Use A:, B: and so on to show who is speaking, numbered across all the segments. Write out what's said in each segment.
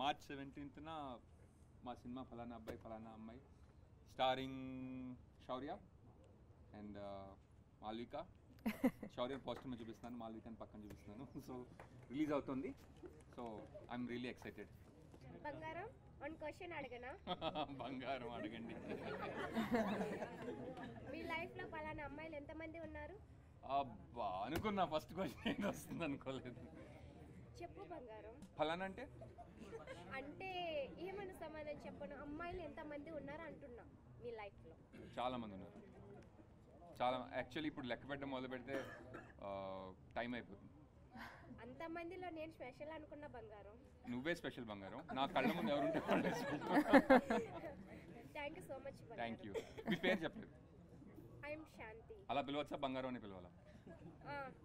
A: March 17th మా cinema ఫలానా అబ్బాయి ఫలానా అమ్మాయి starring Shaurya and Malvika. Shaurya poster చూపిస్తున్నాను, మాల్వికని పక్కన చూపిస్తున్నాను. సో రిలీజ్ అవుతుంది. So I'm really excited.
B: బంగారం వన్ క్వశ్చన్ అడగనా?
A: బంగారం అడగండి.
B: మీ లైఫ్ లో పలానా అమ్మాయిలు ఎంతమంది ఉన్నారు?
A: అబ్బా అనుకున్నా ఫస్ట్ క్వశ్చన్ ఏంటి వస్తుంది అనుకోలేదు.
B: చెప్పు బంగారం.
A: ఫలానా అంటే
B: అంటే ఏమన్నా సమాధానం చెప్పను. అమ్మాయిలు ఎంతమంది ఉన్నారు అంటున్నా మీ లైఫ్ లో?
A: చాలా మంది ఉన్నారు. చాలా యాక్చువల్లీ ఇప్పుడు లెక్క పెట్టడం మొదలు పెడితే టైం అయిపోతుంది.
B: అంతమందిలో నేను స్పెషల్ అనుకున్న బంగారం.
A: నువ్వే స్పెషల్ బంగారం. నా కళ్ళ ముందు ఎవరుంటే వాళ్ళే special.
B: Thank you so much బంగారం.
A: Thank you. మీ పేరు చెప్పలేదు.
B: ఐఎమ్ శాంతి.
A: అలా పిలవచ్చా? బంగారం అని పిలవాలా?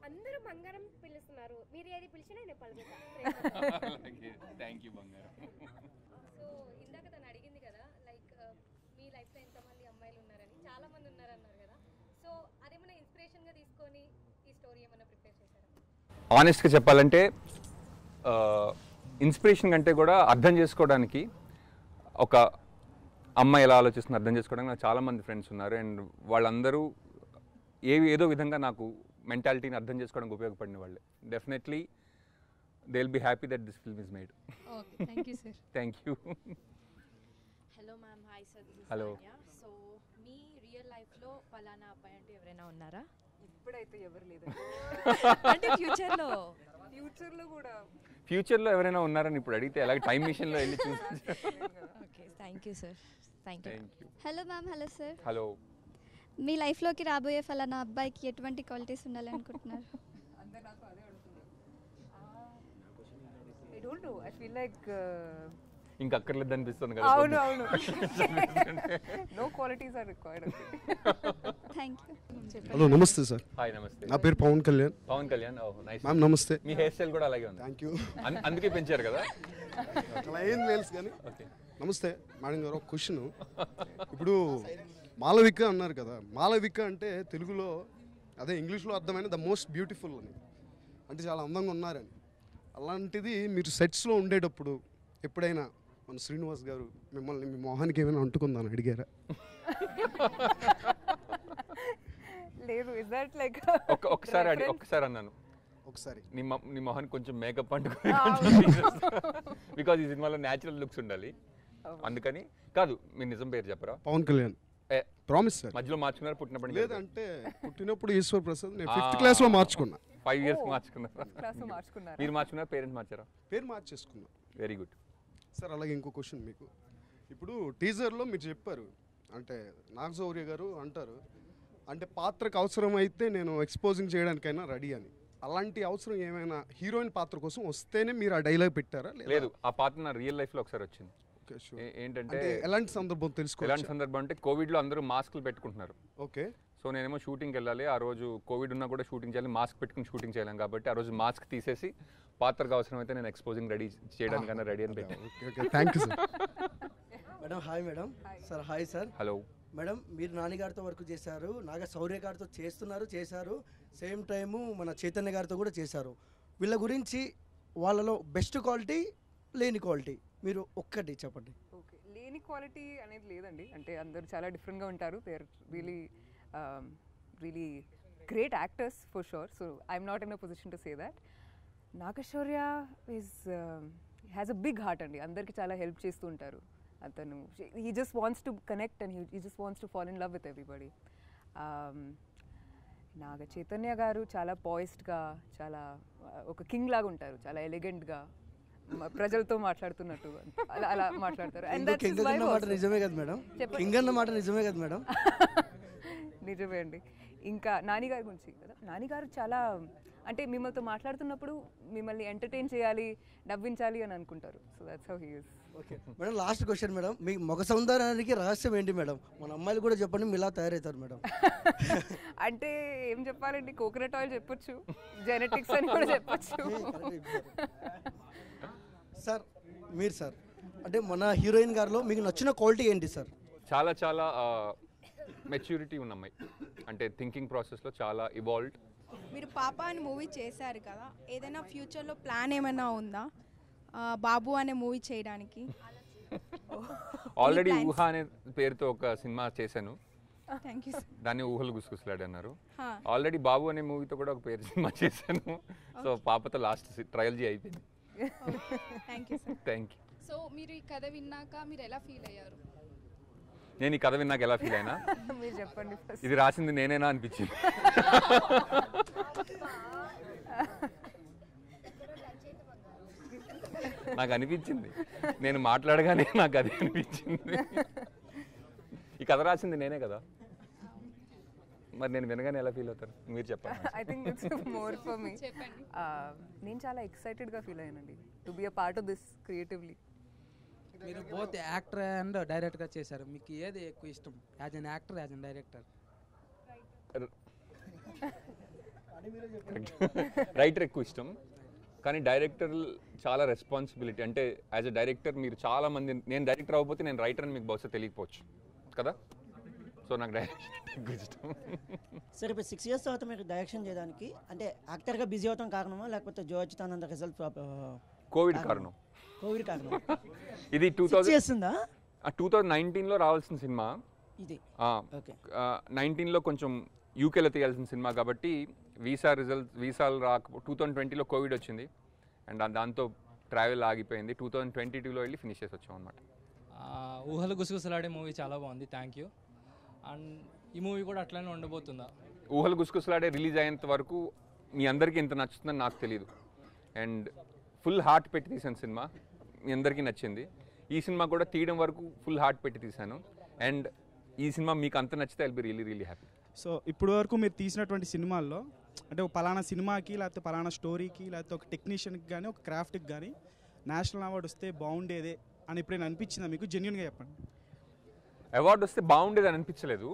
B: అందరూ బంగారం పిలుస్తున్నారు, మీరు ఏది పిలిచినా నేను పలుకుతాను.
A: థ్యాంక్ యూ బంగారం.
C: సో ఇందాక తను అడిగింది కదా, లైక్ మీ లైఫ్లో ఎంతమంది అమ్మాయిలు ఉన్నారని. చాలా మంది ఉన్నారన్నారు కదా, సో అదేమైనా ఇన్స్పిరేషన్గా తీసుకొని ఈ స్టోరీ ఏమైనా ప్రిపేర్ చేశారా?
A: ఆనెస్ట్గా చెప్పాలంటే ఇన్స్పిరేషన్ కంటే కూడా అర్థం చేసుకోవడానికి, ఒక అమ్మాయి ఎలా ఆలోచిస్తుంది అర్థం చేసుకోవడానికి నాకు చాలామంది ఫ్రెండ్స్ ఉన్నారు. అండ్ వాళ్ళందరూ ఏదో విధంగా నాకు మెంటాలిటీని అర్థం చేసుకోవడానికి ఉపయోగపడిన వాళ్ళే. Definitely they will be happy that this film is made.
C: Okay, thank you sir.
A: Thank you.
D: Hello ma'am, hi sir.
A: Hello.
D: So me real లైఫ్లో పలానా అబ్బాయి అంటే ఎవరైనా ఉన్నారా?
E: ఇప్పుడైతే ఎవరు లేదు.
D: అంటే ఫ్యూచర్లో
A: ఫ్యూచర్లో ఎవరైనా ఉన్నారని ఇప్పుడు అడిగితే అలాగే టైం మిషన్లో వెళ్ళి చూసి.
D: Okay, thank you sir. Thank you.
F: Hello ma'am. Hello sir.
A: Hello.
F: మీ లైఫ్లోకి రాబోయే ఫలానా అబ్బాయికి ఎటువంటి క్వాలిటీస్ ఉండాలి అనుకుంటున్నారు?
E: అందరు నాకు అదే అడుగుతున్నారు. I don't know, I feel like
A: ఇంకా అక్కర్లేదు అనిపిస్తుంది కదా.
E: అవును అవును, no qualities are required.
F: Thank you.
G: Hello, namaste sir.
A: Hi, namaste.
G: నా పేరు Pawan Kalyan.
A: Pawan Kalyan. Oh nice.
G: Ma'am namaste.
A: మీ హెయిర్ స్టైల్ కూడా అలాగే ఉంది.
G: Thank you.
A: అందుకే పెంచారు కదా.
G: అట్లా ఏం తెలుసు కానీ.
A: ఓకే.
G: నమస్తే మేడం గారు. ఒక క్వశ్చన్. ఇప్పుడు మాలవిక అన్నారు కదా, మాలవిక అంటే తెలుగులో అదే ఇంగ్లీష్లో అర్థమైన ద మోస్ట్ బ్యూటిఫుల్ అని, అంటే చాలా అందంగా ఉన్నారని. అలాంటిది మీరు సెట్స్లో ఉండేటప్పుడు ఎప్పుడైనా మన శ్రీనివాస్ గారు మిమ్మల్ని మీ మొహానికి ఏమైనా అంటుకుందని అడిగారా?
E: లేదు. ఇస్ దట్ లైక్
A: ఒక్కసారి అన్నాను.
G: ఒకసారి
A: నీ మొహానికి కొంచెం మేకప్ అంటుకుని, బికాజ్ ఈ సినిమాలో న్యాచురల్ లుక్స్ ఉండాలి అందుకని. కాదు, మీరు నిజం పేరు చెప్పరా?
G: పవన్ కళ్యాణ్. Promise sir.
A: మధ్యలో మార్చుకున్నారు పుట్టినప్పుడు?
G: లేదంటే పుట్టినప్పుడు ఈశ్వర్ ప్రసాద్, నేను 5th క్లాస్లో మార్చుకున్నా.
A: 5 years మార్చుకున్నారు.
E: క్లాస్లో మార్చుకున్నారు.
A: మీరు మార్చుకున్నారు, పేరెంట్స్ మార్చారా?
G: పేరు మార్చేసుకున్నా.
A: Very good
G: sir. అలాగే ఇంకో క్వశ్చన్ మీకు. ఇప్పుడు టీజర్లో మీరు చెప్పారు, అంటే నాగశౌర్య గారు అంటారు, అంటే పాత్రకు అవసరమైతే నేను ఎక్స్పోజింగ్ చేయడానికైనా రెడీ అని. అలాంటి అవసరం ఏమైనా హీరోయిన్ పాత్ర కోసం వస్తేనే మీరు ఆ డైలాగ్ పెట్టారా?
A: లేదు, ఆ పాత్ర నా రియల్ లైఫ్లో ఒకసారి వచ్చింది. ఏంటంటే
G: ఎలాంటి సందర్భం తెలుసుకో?
A: ఎలాంటి సందర్భం అంటే కోవిడ్లో అందరూ మాస్క్లు పెట్టుకుంటున్నారు.
G: ఓకే.
A: సో నేనేమో షూటింగ్కి వెళ్ళాలి, ఆ రోజు కోవిడ్ ఉన్నా కూడా షూటింగ్ చేయాలి, మాస్క్ పెట్టుకుని షూటింగ్ చేయలేం కాబట్టి ఆ రోజు మాస్క్ తీసేసి పాత్రకు అవసరమైతే నేను ఎక్స్పోజింగ్ రెడీ చేయడానికన్నా రెడీ అని పెట్టాను.
G: Thank you sir.
H: Madam hi. Madam sir hi sir.
A: Hello
H: madam, మీరు నాన్నగారితో వర్క్ చేశారు, శౌర్య గారితో చేశారు, సేమ్ టైము మన చైతన్య గారితో కూడా చేశారు. వీళ్ళ గురించి వాళ్ళలో బెస్ట్ క్వాలిటీ, లేని క్వాలిటీ మీరు ఒక్కటి చెప్పండి.
E: ఓకే, లేని క్వాలిటీ అనేది లేదండి. అంటే అందరూ చాలా డిఫరెంట్గా ఉంటారు. They are really great actors for sure. So I'm not in a position to say that. Naga Shaurya has a big heart అండి. అందరికీ చాలా హెల్ప్ చేస్తూ ఉంటారు అతను. He just wants to connect and he just wants to fall in love with everybody. Naga Chaitanya గారు చాలా పాయిస్డ్గా, చాలా ఒక కింగ్ లాగా ఉంటారు, చాలా ఎలిగెంట్గా ప్రజలతో మాట్లాడుతున్నట్టు అలా మాట్లాడతారు.
H: నిజమే కదా మేడం? కింగ్ అన్న మాట నిజమే కదా మేడం?
E: నిజమే అండి. ఇంకా నానిగారి గురించి కదా, నానిగారు చాలా అంటే మిమ్మల్తో మాట్లాడుతున్నప్పుడు మిమ్మల్ని ఎంటర్టైన్ చేయాలి, నవ్వించాలి అని అనుకుంటారు. So that's how he is.
H: Okay madam, last question madam. మీ ముఖ సౌందర్యానికి రహస్యం ఏంటి మేడం? మన అమ్మాయిలు కూడా చెప్పండి, మీలా తయారవుతారు మేడం.
E: అంటే ఏం చెప్పాలండి, కోకోనట్ ఆయిల్ చెప్పొచ్చు, జెనెటిక్స్ అని కూడా చెప్పొచ్చు.
H: సార్ మీరు సార్, అంటే మన హీరోయిన్ గారిలో మీకు నచ్చిన క్వాలిటీ ఏంటి సార్?
A: చాలా చాలా మెచ్యూరిటీ ఉన్న అమ్మాయి, అంటే థింకింగ్ ప్రాసెస్లో చాలా ఇవాల్వ్డ్.
I: మీరు పాప అని మూవీ చేశారు కదా, ఏదైనా ఫ్యూచర్లో ప్లాన్ ఏమైనా ఉందా? బాబు అనే మూవీ చేయడానికి.
A: ఆల్రెడీ ఊహ అనే పేరుతో ఒక సినిమా చేశాను,
I: థ్యాంక్ యూ.
A: దాన్ని ఊహలు గుసగుసలాడి అన్నారు. ఆల్రెడీ బాబు అనే మూవీతో కూడా ఒక పేరు సినిమా చేశాను. సో పాపతో లాస్ట్ ట్రయల్ అయిపోయింది.
I: Thank you sir.
A: Thank you.
J: So మీరు ఈ కథ విన్నాక మీరు ఎలా ఫీల్ అయ్యారు?
A: నేను ఈ కథ విన్నాక ఎలా ఫీల్ అయినా,
E: మీరు చెప్పండి first.
A: ఇది రాసింది నేనేనా అనిపించింది. నాకు అనిపించింది, నేను మాట్లాడగానే నాకు అది అనిపించింది. ఈ కథ రాసింది నేనే కదా, మరి నేను వినగానే ఎలా ఫీల్ అవుతారు మీరు చెప్పండి.
E: I think it's more for me.
J: చెప్పండి.
E: నేను చాలా ఎక్సైటెడ్గా ఫీల్ అయ్యానండి to be a part of this creatively.
K: మీరు బోత్ యాక్టర్ అండ్ డైరెక్టర్గా చేశారు, మీకు ఏది ఎక్కువ ఇష్టం as an actor, as an director?
A: Writer ఎక్కువ ఇష్టం, కానీ డైరెక్టర్ చాలా రెస్పాన్సిబిలిటీ. అంటే యాజ్ అ డైరెక్టర్ మీరు చాలా మంది, నేను డైరెక్టర్ అవ్వకపోతే నేను రైటర్ అని మీకు బహుశా తెలియకపోవచ్చు కదా. సో నాకు డైరెక్షన్ ఎక్కువ ఇష్టం.
L: సరే, ఇప్పుడు 6 years తర్వాత మీరు డైరెక్షన్ చేయడానికి అంటే యాక్టర్గా బిజీ అవడం కారణమా, లేకపోతే జో అచ్యుతానంద రిజల్ట్
A: కోవిడ్ కారణం.
L: కోవిడ్ కారణం.
A: ఇది
L: 2019
A: రావాల్సిన సినిమా,
L: ఇది
A: 19లో కొంచెం యూకేలో తీయాల్సిన సినిమా కాబట్టి వీసాలు రాక 2020లో కోవిడ్ వచ్చింది అండ్ దాంతో ట్రావెల్ ఆగిపోయింది. 2022లో వెళ్ళి ఫినిష్ చేసి వచ్చాం అనమాట.
M: ఊహలు గుసగుసలాడే మూవీ చాలా బాగుంది, థ్యాంక్ యూ. అండ్ ఈ మూవీ కూడా అట్లానే ఉండబోతుందా?
A: ఊహలు గుసగుసలాడే రిలీజ్ అయ్యేంత వరకు మీ అందరికీ ఇంత నచ్చుతుందని నాకు తెలియదు. అండ్ ఫుల్ హార్ట్ పెట్టి తీసాను సినిమా, మీ అందరికీ నచ్చింది. ఈ సినిమా కూడా తీయడం వరకు ఫుల్ హార్ట్ పెట్టి తీశాను అండ్ ఈ సినిమా మీకు అంత నచ్చితే I'll be really really happy.
N: So ఇప్పుడు వరకు మీరు తీసినటువంటి సినిమాల్లో అంటే ఒక పలానా సినిమాకి లేకపోతే పలానా స్టోరీకి లేకపోతే ఒక టెక్నీషియన్కి కానీ ఒక క్రాఫ్ట్కి కానీ నేషనల్ అవార్డు వస్తే బాగుండేదే అని ఎప్పుడైనా అనిపించిందా మీకు? జెన్యూన్గా చెప్పండి.
A: అవార్డు వస్తే బాగుండేది అని అనిపించలేదు,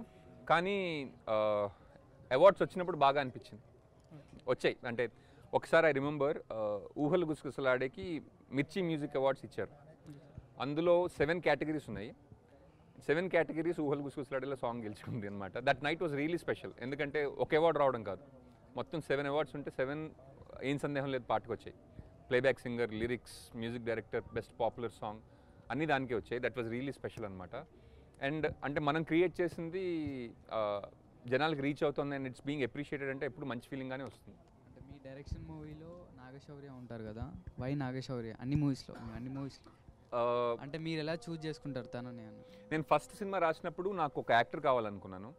A: కానీ అవార్డ్స్ వచ్చినప్పుడు బాగా అనిపించింది. వచ్చాయి అంటే ఒకసారి ఐ రిమెంబర్ ఊహలు గుసగుసలాడేకి మిర్చి మ్యూజిక్ అవార్డ్స్ ఇచ్చారు. అందులో 7 కేటగిరీస్ ఉన్నాయి. 7 కేటగిరీస్ ఊహలు గుసగుసలాడేలో సాంగ్ గెలుచుకుంది అనమాట. That night was really special, ఎందుకంటే ఒక అవార్డు రావడం కాదు, మొత్తం 7 అవార్డ్స్ ఉంటే 7 ఏం సందేహం లేదు పాటకు వచ్చాయి. Playback singer, lyrics, music director, best popular song అన్నీ దానికే వచ్చాయి. దట్ వాజ్ రియలీ స్పెషల్ అనమాట. అండ్ అంటే మనం క్రియేట్ చేసింది జనాలకి రీచ్ అవుతుంది అండ్ ఇట్స్ బీయింగ్ అప్రిషియేటెడ్ అంటే ఎప్పుడు మంచి ఫీలింగ్గానే వస్తుంది.
O: అంటే మీ డైరెక్షన్ మూవీలో నాగశౌర్య ఉంటారు కదా, వై నాగశౌర్య అన్ని మూవీస్లో అంటే మీరు ఎలా చూజ్ చేసుకుంటారు తను?
A: నేను ఫస్ట్ సినిమా రాసినప్పుడు నాకు ఒక యాక్టర్ కావాలనుకున్నాను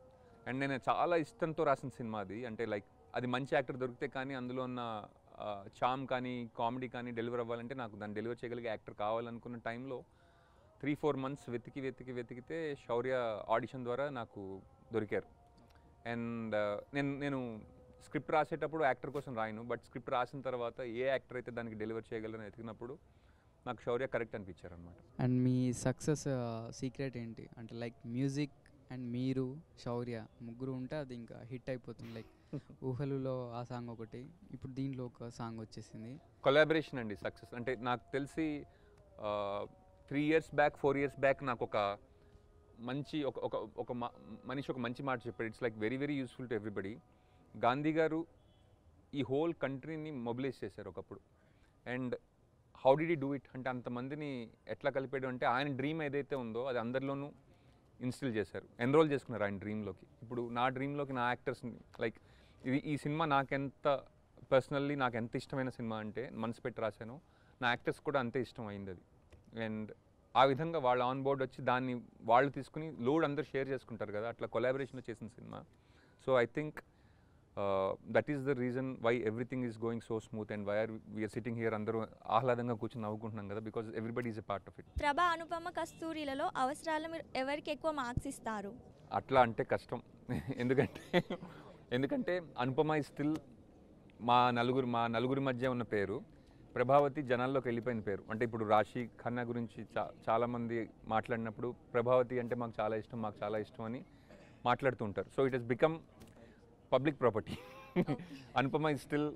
A: అండ్ నేను చాలా ఇష్టంతో రాసిన సినిమా అది. అంటే లైక్ అది మంచి యాక్టర్ దొరికితే కానీ అందులో ఉన్న చామ్ కానీ కామెడీ కానీ డెలివర్ అవ్వాలంటే నాకు దాన్ని డెలివర్ చేయగలిగే యాక్టర్ కావాలనుకున్న టైంలో 3-4 months వెతికితే శౌర్య ఆడిషన్ ద్వారా నాకు దొరికారు. అండ్ నేను స్క్రిప్ట్ రాసేటప్పుడు యాక్టర్ కోసం రాయను, బట్ స్క్రిప్ట్ రాసిన తర్వాత ఏ యాక్టర్ అయితే దానికి డెలివర్ చేయగలరని వెతికినప్పుడు నాకు శౌర్య కరెక్ట్ అనిపించారు అనమాట.
O: అండ్ మీ సక్సెస్ సీక్రెట్ ఏంటి? అంటే లైక్ మ్యూజిక్ అండ్ మీరు శౌర్య ముగ్గురు ఉంటే అది ఇంకా హిట్ అయిపోతుంది. లైక్ ఊహలులో ఆ సాంగ్ ఒకటి, ఇప్పుడు దీంట్లో ఒక సాంగ్ వచ్చేసింది.
A: కొలాబరేషన్ అండి సక్సెస్. అంటే నాకు తెలిసి 3 years బ్యాక్ 4 years బ్యాక్ నాకు ఒక మంచి ఒక మనిషి ఒక మంచి మాట చెప్పాడు. It's like very very useful to everybody. Gandhi గారు ఈ హోల్ కంట్రీని మొబిలైజ్ చేశారు ఒకప్పుడు. And how did he do it అంటే అంతమందిని ఎట్లా కలిపాడు అంటే ఆయన డ్రీమ్ ఏదైతే ఉందో అది అందరిలోనూ ఇన్స్టిల్ చేశారు, ఎన్రోల్ చేసుకున్నారు ఆయన డ్రీమ్లోకి. ఇప్పుడు నా డ్రీమ్లోకి నా యాక్టర్స్ని లైక్ ఈ సినిమా నాకెంత పర్సనల్లీ నాకు ఎంత ఇష్టమైన సినిమా అంటే మనసు పెట్టి రాశాను, నా యాక్టర్స్ కూడా అంతే ఇష్టం అయింది అది. అండ్ ఆ విధంగా వాళ్ళు ఆన్ బోర్డ్ వచ్చి దాన్ని వాళ్ళు తీసుకుని లోడ్ అందరూ షేర్ చేసుకుంటారు కదా, అట్లా కొలాబరేషన్లో చేసిన cinema. So I think that is the reason why everything is going so smooth and why are we are sitting here అందరూ ఆహ్లాదంగా కూర్చొని నవ్వుకుంటున్నాం కదా, because everybody is a part of it.
P: Prabha, Anupama, కస్తూరిలలో అవసరాలు మీరు ఎవరికి ఎక్కువ మార్క్స్ ఇస్తారు?
A: అట్లా అంటే కష్టం, ఎందుకంటే అనుపమ ఇస్ స్టిల్ మా నలుగురి మధ్య ఉన్న పేరు. ప్రభావతి జనాల్లోకి వెళ్ళిపోయిన పేరు. అంటే ఇప్పుడు రాశి ఖన్నా గురించి చాలామంది మాట్లాడినప్పుడు ప్రభావతి అంటే మాకు చాలా ఇష్టం అని మాట్లాడుతూ ఉంటారు. So it has become public property. Anupama is still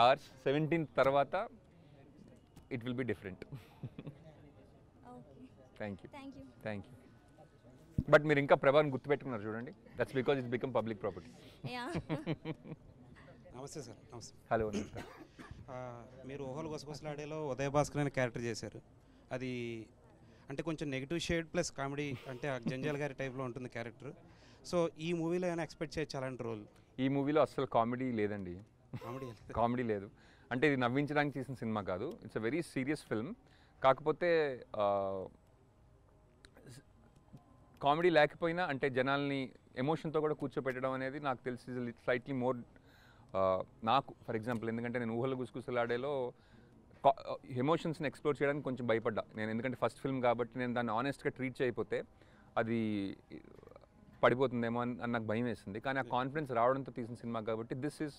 A: ours. 17th తర్వాత it will be different. Thank you. But మీరు ఇంకా ప్రభాని గుర్తుపెట్టుకున్నారు చూడండి, that's because it's become public property.
Q: Namaste sir. Namaste.
A: Hello.
Q: మీరు ఊహలు గుసగుసలాడేలో ఉదయ భాస్కర్ అనే క్యారెక్టర్ చేశారు. అది అంటే కొంచెం నెగిటివ్ షేడ్ ప్లస్ కామెడీ, అంటే జంజాల్ గారి టైప్లో ఉంటుంది క్యారెక్టర్. సో ఈ మూవీలో ఏమైనా ఎక్స్పెక్ట్ చేయొచ్చు అలాంటి రోల్?
A: ఈ మూవీలో అస్సలు కామెడీ లేదండి. కామెడీ లేదు. అంటే ఇది నవ్వించడానికి తీసిన సినిమా కాదు. It's a very serious film. కాకపోతే కామెడీ లేకపోయినా అంటే జనాల్ని ఎమోషన్తో కూడా కూర్చోపెట్టడం అనేది నాకు తెలిసి స్లైట్లీ మోర్ నాకు ఫర్ ఎగ్జాంపుల్, ఎందుకంటే నేను ఊహలు గుసగుసలాడేలో ఎమోషన్స్ని ఎక్స్ప్లోర్ చేయడానికి కొంచెం భయపడ్డా నేను. ఎందుకంటే ఫస్ట్ ఫిల్మ్ కాబట్టి నేను దాన్ని ఆనెస్ట్గా ట్రీట్ చేయకపోతే అది పడిపోతుందేమో అని నాకు భయం వేసింది. కానీ ఆ కాన్ఫిడెన్స్ రావడంతో తీసిన సినిమా కాబట్టి దిస్ ఈజ్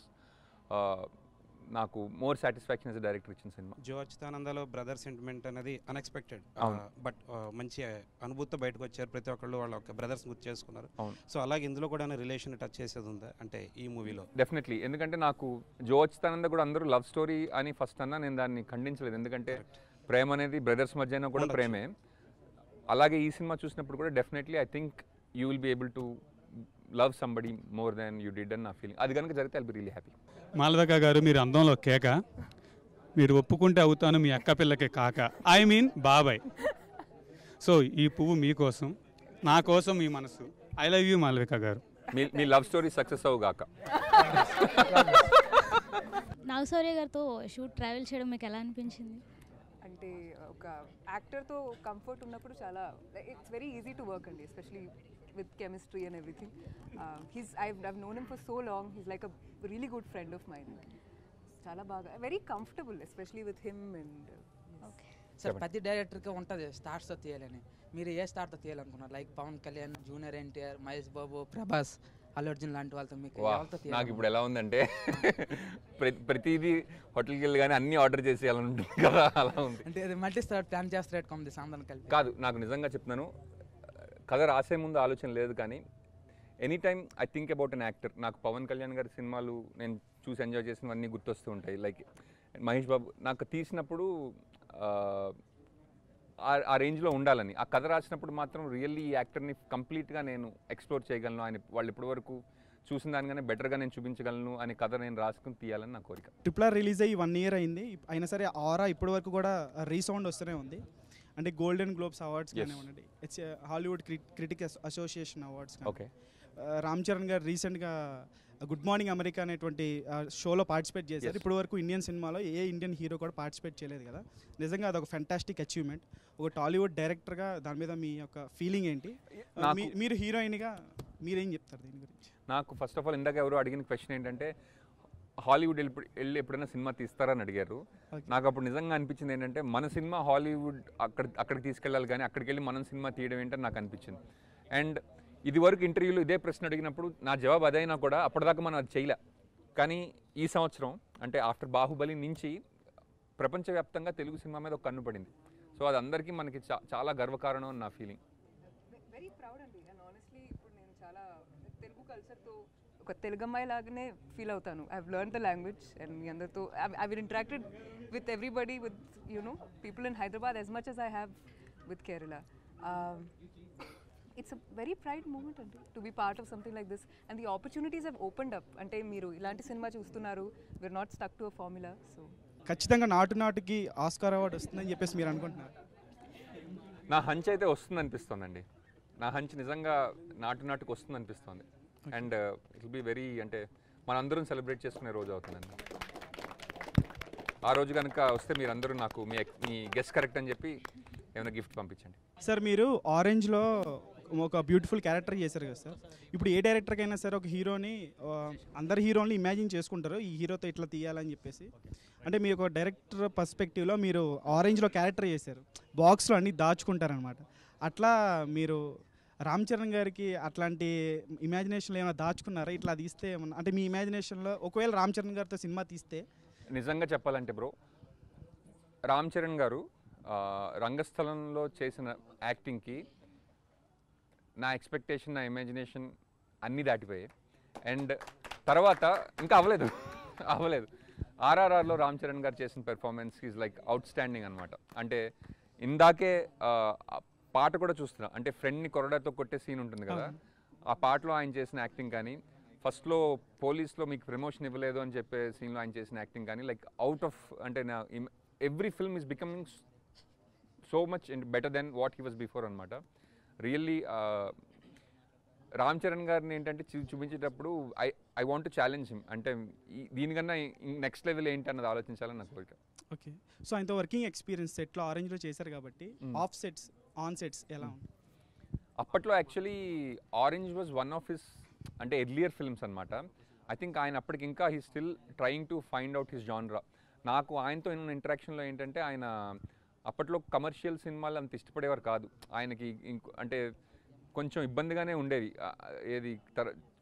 A: నాకు మోర్ సాటిస్ఫాక్షన్ యాజ్ డైరెక్టర్ ఇచ్చిన సినిమా.
Q: జో అచ్యుతానందలో బ్రదర్ సెంటిమెంట్ అనేది అన్ఎక్స్పెక్టెడ్,
A: అవును.
Q: బట్ మంచి అనుభూతితో బయటకు వచ్చారు. ప్రతి ఒక్కళ్ళు వాళ్ళ ఒక బ్రదర్స్ గుర్తు చేసుకున్నారు.
A: అవును.
Q: సో అలాగే ఇందులో కూడా రిలేషన్ టచ్ చేసేది ఉందా అంటే ఈ మూవీలో?
A: డెఫినెట్లీ. ఎందుకంటే నాకు జో అచ్యుతానంద కూడా అందరూ లవ్ స్టోరీ అని ఫస్ట్ అన్నా నేను దాన్ని ఖండించలేదు. ఎందుకంటే ప్రేమ అనేది బ్రదర్స్ మధ్య అయినా కూడా ప్రేమే. అలాగే ఈ సినిమా చూసినప్పుడు కూడా definitely I think you will be able to love somebody more than you did అని నా ఫీలింగ్. అది కనుక జరిగితే I'll be really happy.
R: Malavika garu, మీరు అందంలో కేక, మీరు ఒప్పుకుంటే అవుతాను మీ అక్క పిల్లకి కాక, ఐ మీన్ బాబాయ్. సో ఈ పువ్వు మీకోసం, నా కోసం మీ మనసు. ఐ లవ్ యూ మాలవిక గారు.
A: మీ లవ్ స్టోరీ సక్సెస్ అవ్వగాక.
S: నాగశౌర్య గారితో షూట్ ట్రావెల్ చేయడం మీకు ఎలా అనిపించింది?
E: అంటే ఒక యాక్టర్తో కంఫర్ట్ ఉన్నప్పుడు చాలా it's very easy to work అండి, especially with chemistry and everything. I've known him for so long. He's like a really good friend of mine. Chala baga, very comfortable, especially with him. And
K: okay. Sir ప్రతి డైరెక్టర్కి ఉంటుంది స్టార్స్తో తీయాలని. మీరు ఏ స్టార్తో తీయాలనుకున్నారు? Like Pawan Kalyan, junior NTR, Mahesh Babu, Prabhas, Allu Arjun లాంటి వాళ్ళతో మీకు ఎవరితో తీయాలి?
A: నాకు ఇప్పుడు ఎలా ఉందంటే ప్రతిదీ హోటల్కి వెళ్ళి కానీ అన్నీ ఆర్డర్ చేసేయాలని ఉంటుంది కదా, అలా ఉంది.
K: అంటే అది మల్టీ స్టార్ ప్లాన్ చేస్తారు కామెడీ సాందన్ కలిపి?
A: కాదు, నాకు నిజంగా చెప్తున్నాను, కథ రాసే ముందు ఆలోచన లేదు. కానీ any time I think about an actor. నాకు పవన్ కళ్యాణ్ గారి సినిమాలు నేను చూసి ఎంజాయ్ చేసినవన్నీ గుర్తొస్తూ ఉంటాయి. లైక్ మహేష్ బాబు నాకు తీసినప్పుడు ఆ రేంజ్లో ఉండాలని. ఆ కథ రాసినప్పుడు మాత్రం రియల్లీ ఈ యాక్టర్ని కంప్లీట్గా నేను ఎక్స్ప్లోర్ చేయగలను, ఆయన వాళ్ళు ఇప్పటివరకు చూసిన దానికన్నా బెటర్గా నేను చూపించగలను అనే కథ నేను రాసుకుని తీయాలని నా కోరిక.
N: ట్రిపుల్ రిలీజ్ అయ్యి 1 year అయింది. అయినా సరే ఆరా ఇప్పటి వరకు కూడా రీసౌండ్ వస్తూనే ఉంది. అంటే గోల్డెన్ గ్లోబ్స్ అవార్డ్స్ కానివ్వండి, it's Hollywood critic association awards కానీ, రామ్ చరణ్ గారు రీసెంట్గా గుడ్ మార్నింగ్ అమెరికా అనేటువంటి షోలో పార్టిసిపేట్ చేశారు. ఇప్పటి వరకు ఇండియన్ సినిమాలో ఏ ఇండియన్ హీరో కూడా పార్టిసిపేట్ చేయలేదు కదా. నిజంగా అదొక ఫెంటాస్టిక్ అచీవ్మెంట్. ఒక టాలీవుడ్ డైరెక్టర్గా దాని మీద మీ యొక్క ఫీలింగ్ ఏంటి? మీరు హీరోయిన్గా మీరేం చెప్తారు దీని గురించి?
A: నాకు ఫస్ట్ ఆఫ్ ఆల్ ఇందాక ఎవరు అడిగిన క్వశ్చన్ ఏంటంటే హాలీవుడ్ వెళ్ళి ఎప్పుడైనా సినిమా తీస్తారని అడిగారు. నాకు అప్పుడు నిజంగా అనిపించింది ఏంటంటే మన సినిమా హాలీవుడ్ అక్కడికి తీసుకెళ్ళాలి, కానీ అక్కడికి వెళ్ళి మనం సినిమా తీయడం ఏంటని నాకు అనిపించింది. అండ్ ఇది వరకు ఇంటర్వ్యూలో ఇదే ప్రశ్న అడిగినప్పుడు నా జవాబు అదైనా కూడా అప్పటిదాకా మనం అది చేయలే. కానీ ఈ సంవత్సరం అంటే ఆఫ్టర్ బాహుబలి నుంచి ప్రపంచవ్యాప్తంగా తెలుగు సినిమా మీద ఒక కన్ను పడింది. సో అది అందరికీ మనకి చాలా గర్వకారణం అని నా ఫీలింగ్.
E: వెరీ ప్రౌడ్ అండి. అండ్ ఆనెస్ట్లీ ఇప్పుడు నేను చాలా తెలుగు కల్చర్తో ఒక తెలుగు అమ్మాయి లాగానే ఫీల్ అవుతాను. I have learn the language and మీ అందరితో I will interacted with everybody, with people in Hyderabad as much as I have with Kerala. It's a very pride moment అండి to be part of something like this, and the opportunities have opened up. అంటే మీరు ఇలాంటి cinema చూస్తున్నారు, we're not stuck to a formula. So
N: ఖచ్చితంగా నాటుకి Oscar award వస్తుందని చెప్పేసి మీరు అనుకుంటున్నారు?
A: నా హంచ్ అయితే వస్తుంది అనిపిస్తుందండి. నా హంచ్ నిజంగా నాటుకి వస్తుంది అనిపిస్తుంది. And it will be very, అంటే మనందరం సెలబ్రేట్ చేసుకునే రోజు అవుతుందండి. ఆ రోజు కనుక వస్తే మీరందరూ నాకు మీ గెస్ట్ కరెక్ట్ అని చెప్పి ఏమైనా గిఫ్ట్ పంపించండి.
N: సార్ మీరు ఆరెంజ్లో ఒక బ్యూటిఫుల్ క్యారెక్టర్ చేశారు కదా సార్. ఇప్పుడు ఏ డైరెక్టర్కైనా సరే ఒక హీరోని అందరు హీరోని ఇమాజిన్ చేసుకుంటారు ఈ హీరోతో ఇట్లా తీయాలని చెప్పేసి. అంటే మీ ఒక డైరెక్టర్ పర్స్పెక్టివ్లో మీరు ఆరెంజ్లో క్యారెక్టర్ చేశారు, బాక్స్లో అన్నీ దాచుకుంటారనమాట. అట్లా మీరు రామ్ చరణ్ గారికి అట్లాంటి ఇమాజినేషన్లో ఏమైనా దాచుకున్నారా? ఇట్లా తీస్తే ఏమన్నా అంటే మీ ఇమాజినేషన్లో ఒకవేళ రామ్ చరణ్ గారితో సినిమా తీస్తే?
A: నిజంగా చెప్పాలంటే బ్రో, రామ్ చరణ్ గారు రంగస్థలంలో చేసిన యాక్టింగ్కి నా ఎక్స్పెక్టేషన్, నా ఇమాజినేషన్ అన్నీ దాటిపోయాయి. అండ్ తర్వాత ఇంకా అవ్వలేదు. ఆర్ఆర్ఆర్లో రామ్ చరణ్ గారు చేసిన performance is like out standing అనమాట. అంటే ఇందాకే పాట కూడా చూస్తున్నా, అంటే ఫ్రెండ్ని కొరడాతో కొట్టే సీన్ ఉంటుంది కదా, ఆ పాటలో ఆయన చేసిన యాక్టింగ్ కానీ, ఫస్ట్లో పోలీస్లో మీకు ప్రమోషన్ ఇవ్వలేదు అని చెప్పే సీన్లో ఆయన చేసిన యాక్టింగ్ కానీ లైక్ అవుట్ ఆఫ్ అంటే నా every film is becoming so much and better then what he was before అనమాట. రియల్లీ రామ్ చరణ్ గారిని ఏంటంటే చూపించేటప్పుడు I want to challenge him, అంటే దీనికన్నా నెక్స్ట్ లెవెల్ ఏంటి అన్నది ఆలోచించాలని నాకు కోరిక.
N: ఓకే, సో ఆయనతో వర్కింగ్ ఎక్స్పీరియన్స్ సెట్లో ఆరెంజ్లో చేశారు కాబట్టి ఆఫ్ సెట్స్ ఆన్ సెట్స్ ఎలా ఉంది?
A: అప్పట్లో actually orange was one of his అంటే ఎర్లియర్ ఫిల్మ్స్ అనమాట. ఐ థింక్ ఆయన అప్పటికి ఇంకా he still trying to find out his genre. నాకు ఆయనతో ఉన్న ఇంటరాక్షన్లో ఏంటంటే ఆయన అప్పట్లో కమర్షియల్ సినిమాలు అంత ఇష్టపడేవారు కాదు. ఆయనకి అంటే కొంచెం ఇబ్బందిగానే ఉండేవి. ఏది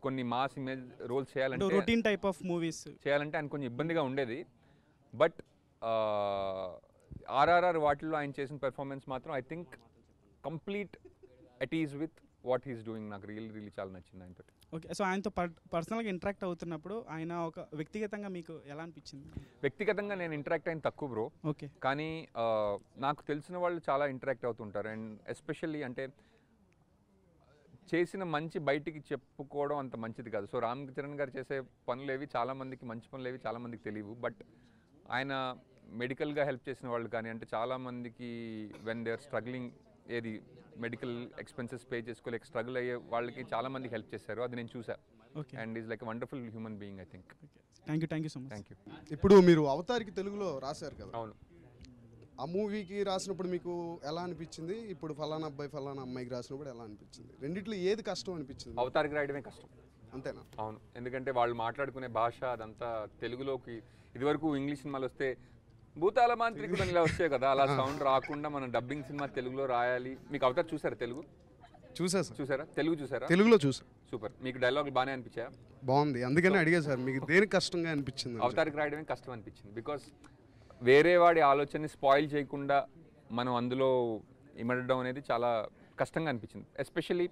A: కొన్ని మాస్ ఇమేజ్ రోల్స్ చేయాలంటే
N: రొటీన్ టైప్ ఆఫ్ మూవీస్
A: చేయాలంటే ఆయన కొంచెం ఇబ్బందిగా ఉండేది. బట్ ఆర్ఆర్ఆర్ వాటిల్లో ఆయన చేసిన పెర్ఫార్మెన్స్ మాత్రం I think complete at is with what he's doing. నాకు రియల్లీ చాలా నచ్చింది ఆయనతో.
N: ఓకే, సో ఆయనతో పర్సనల్గా ఇంటరాక్ట్ అవుతున్నప్పుడు ఆయన ఒక వ్యక్తిగతంగా మీకు ఎలా అనిపించింది?
A: వ్యక్తిగతంగా నేను ఇంటరాక్ట్ అయిన తక్కువ బ్రో.
N: ఓకే,
A: కానీ నాకు తెలిసిన వాళ్ళు చాలా ఇంటరాక్ట్ అవుతుంటారు. అండ్ ఎస్పెషల్లీ అంటే చేసిన మంచి బయటికి చెప్పుకోవడం అంత మంచిది కాదు. సో రామ్ చరణ్ గారు చేసే పనులేవి చాలామందికి మంచి పనులేవి చాలామందికి తెలియవు. బట్ ఆయన మెడికల్గా హెల్ప్ చేసిన వాళ్ళు కానీ అంటే చాలామందికి వెన్ దే ఆర్ స్ట్రగ్లింగ్ ఏది మెడికల్ ఎక్స్పెన్సెస్ పే చేసుకోలేక స్ట్రగుల్ అయ్యే వాళ్ళకి చాలామందికి హెల్ప్ చేశారు. అది నేను చూసా. And is like wonderful human being I think.
N: Thank you so much.
A: Thank you.
G: ఇప్పుడు మీరు అవతారికి తెలుగులో రాశారు కదా?
A: అవును.
G: ఆ మూవీకి రాసినప్పుడు మీకు ఎలా అనిపించింది? ఇప్పుడు ఫలానా అబ్బాయి ఫలానా అమ్మాయికి రాసినప్పుడు ఎలా అనిపించింది? రెండిట్లో ఏది కష్టం అనిపించింది?
A: అవతారికి రాయడమే కష్టం.
G: అంతేనా?
A: అవును, ఎందుకంటే వాళ్ళు మాట్లాడుకునే భాష అదంతా తెలుగులోకి ఇదివరకు ఇంగ్లీష్ సినిమాలు వస్తే భూతాల మాంత్రికుడు ఇలా వచ్చాయి కదా, అలా సౌండ్ రాకుండా మనం డబ్బింగ్ సినిమా తెలుగులో రాయాలి. మీకు అవతార్ చూసారా? తెలుగు చూసారా? తెలుగు చూసారా?
G: తెలుగులో చూసా.
A: సూపర్. మీకు డైలాగులు బాగానే అనిపించాయా?
G: బాగుంది, అందుకని అడిగా సార్ మీకు దేనికి కష్టంగా అనిపించింది?
A: అవతారికి రాయడమే కష్టం అనిపించింది. బికాస్ వేరే వాడి ఆలోచనని స్పాయిల్ చేయకుండా మనం అందులో ఇమడడం అనేది చాలా కష్టంగా అనిపించింది. ఎస్పెషల్లీ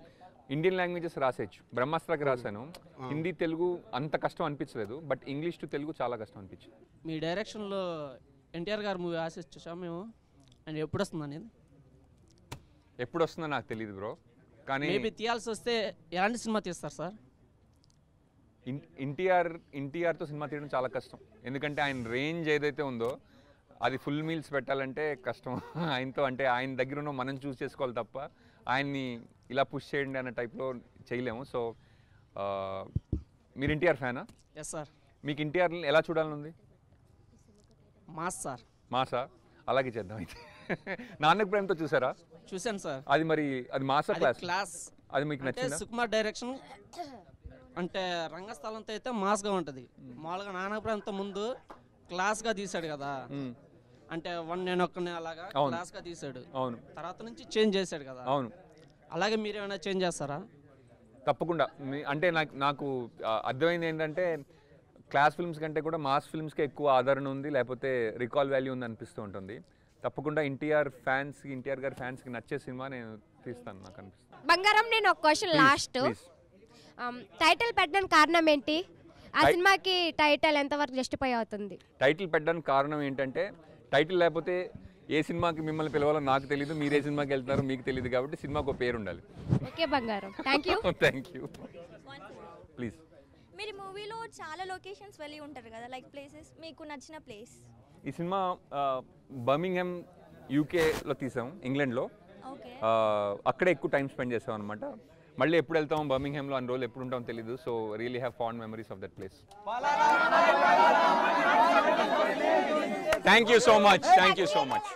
A: ఇండియన్ లాంగ్వేజెస్ రాసేయచ్చు. బ్రహ్మాస్త్రకి రాశాను, హిందీ తెలుగు అంత కష్టం అనిపించలేదు. బట్ ఇంగ్లీష్ టు తెలుగు చాలా కష్టం అనిపించింది.
T: మీ డైరెక్షన్లో ఎన్టీఆర్ గారు మూవీ ఆశించాం మేము, అండ్ ఎప్పుడు వస్తుంది అనేది?
A: ఎప్పుడు వస్తుందో నాకు తెలియదు బ్రో, కానీ
T: మేబీ తీయాల్సి వస్తే ఎలాంటి సినిమా తీస్తారు సార్?
A: ఎన్టీఆర్తో సినిమా తీయడం చాలా కష్టం. ఎందుకంటే ఆయన రేంజ్ ఏదైతే ఉందో అది ఫుల్ మీల్స్ పెట్టాలంటే కష్టం. ఆయనతో అంటే ఆయన దగ్గర ఉన్న మనం చూస్ చేసుకోవాలి తప్ప ఆయన్ని ఇలా పుష్ చేయండి అన్న టైప్లో చేయలేము. సో మీరు ఎన్టీఆర్ ఫ్యానా?
T: Yes sir.
A: మీకు ఎన్టీఆర్ ఎలా చూడాలని ఉంది?
T: Mass sir.
A: మాసా? అలాగే చేద్దాం అయితే. నాన్నకు ప్రేమతో చూసారా?
T: చూశాను సార్.
A: అది మరి అది మాసా
T: క్లాస్?
A: అది మీకు నచ్చిందా?
T: సుకుమార్ డైరెక్షన్ అంటే రంగస్థలంతో అయితే మాస్గా ఉంటుంది. మామూలుగా నాన్నకు ప్రేమతో ముందు క్లాస్గా తీశాడు కదా, అంటే నేను ఒక్కనే అలాగా క్లాస్గా తీశాడు.
A: అవును.
T: తర్వాత నుంచి చేంజ్ చేశాడు కదా.
A: అవును.
T: అలాగే మీరు ఏమైనా చేంజ్ చేస్తారా?
A: తప్పకుండా. అంటే నాకు అర్థమైంది ఏంటంటే క్లాస్ ఫిల్మ్స్ కంటే కూడా మాస్ ఫిల్మ్స్కే ఎక్కువ ఆదరణ ఉంది, లేకపోతే రికాల్ వాల్యూ ఉంది అనిపిస్తూ ఉంటుంది. తప్పకుండా ఎన్టీఆర్ గారి ఫ్యాన్స్కి నచ్చే సినిమా నేను తీస్తాను, నాకు అనిపిస్తుంది.
B: బంగారం, నేను ఒక క్వశ్చన్ లాస్ట్. టైటిల్ పెట్టడానికి కారణం ఏంటి? ఆ సినిమాకి టైటిల్ ఎంతవరకు జస్టిఫై అవుతుంది?
A: టైటిల్ పెట్టడానికి కారణం ఏంటంటే టైటిల్ లేకపోతే ఏ సినిమాకి మిమ్మల్ని పిలవాలో నాకు తెలియదు, మీరు ఏ సినిమాకి వెళ్తున్నారో మీకు తెలియదు, కాబట్టి సినిమాకు ఒక పేరు ఉండాలి.
B: ఓకే బంగారం, thank you.
A: Thank you. Please.
P: మీరు మూవీలో చాలా లొకేషన్స్ వెళ్ళి ఉంటారు కదా, లైక్ ప్లేసెస్, మీకు నచ్చిన ప్లేస్?
A: ఈ సినిమా బర్మింగ్హామ్ యూకేలో తీసాం, ఇంగ్లాండ్లో. అక్కడే ఎక్కువ టైం స్పెండ్ చేసాం అనమాట. మళ్ళీ ఎప్పుడు వెళ్తాం బర్మింగ్హామ్లో అన్ని రోజులు ఎప్పుడు ఉంటాం తెలీదు. So really have fond memories of that place. Thank you so much.